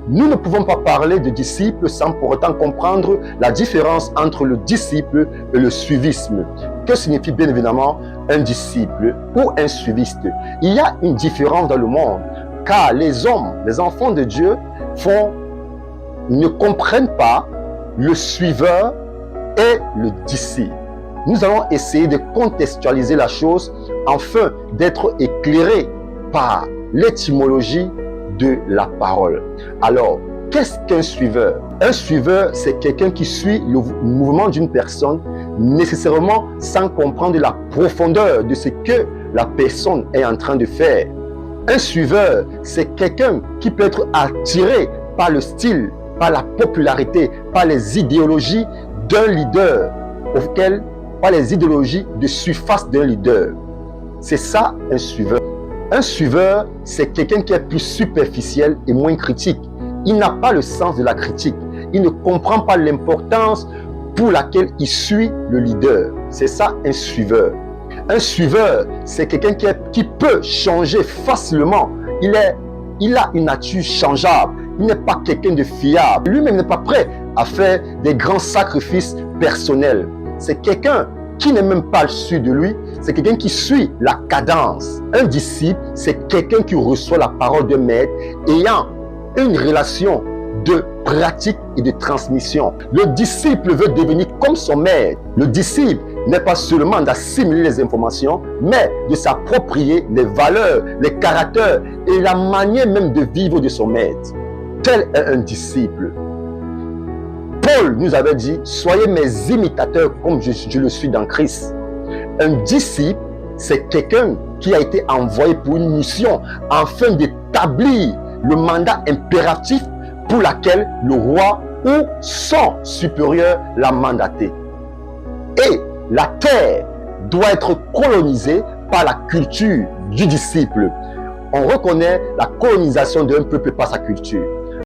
Nous ne pouvons pas parler de disciple sans pour autant comprendre la différence entre le disciple et le suivisme. Que signifie bien évidemment un disciple ou un suiviste? Il y a une différence dans le monde, car les hommes, les enfants de Dieu, ne comprennent pas le suiveur et le disciple. Nous allons essayer de contextualiser la chose afin d'être éclairés par l'étymologie de la parole. Alors, qu'est-ce qu'un suiveur? Un suiveur, c'est quelqu'un qui suit le mouvement d'une personne, nécessairement sans comprendre la profondeur de ce que la personne est en train de faire. Un suiveur, c'est quelqu'un qui peut être attiré par le style, par la popularité, par les idéologies d'un leader, par les idéologies de surface d'un leader. C'est ça un suiveur. Un suiveur, c'est quelqu'un qui est plus superficiel et moins critique. Il n'a pas le sens de la critique. Il ne comprend pas l'importance pour laquelle il suit le leader. C'est ça un suiveur. Un suiveur, c'est quelqu'un qui peut changer facilement. Il a une nature changeable. Il n'est pas quelqu'un de fiable. Lui-même n'est pas prêt à faire des grands sacrifices personnels. C'est quelqu'un qui n'est même pas sûr de lui, c'est quelqu'un qui suit la cadence. Un disciple, c'est quelqu'un qui reçoit la parole d'un maître ayant une relation de pratique et de transmission. Le disciple veut devenir comme son maître. Le disciple n'est pas seulement d'assimiler les informations, mais de s'approprier les valeurs, les caractères et la manière même de vivre de son maître. Tel est un disciple. Paul nous avait dit, soyez mes imitateurs comme je le suis dans Christ. Un disciple, c'est quelqu'un qui a été envoyé pour une mission afin d'établir le mandat impératif pour laquelle le roi ou son supérieur l'a mandaté. Et la terre doit être colonisée par la culture du disciple. On reconnaît la colonisation d'un peuple par sa culture.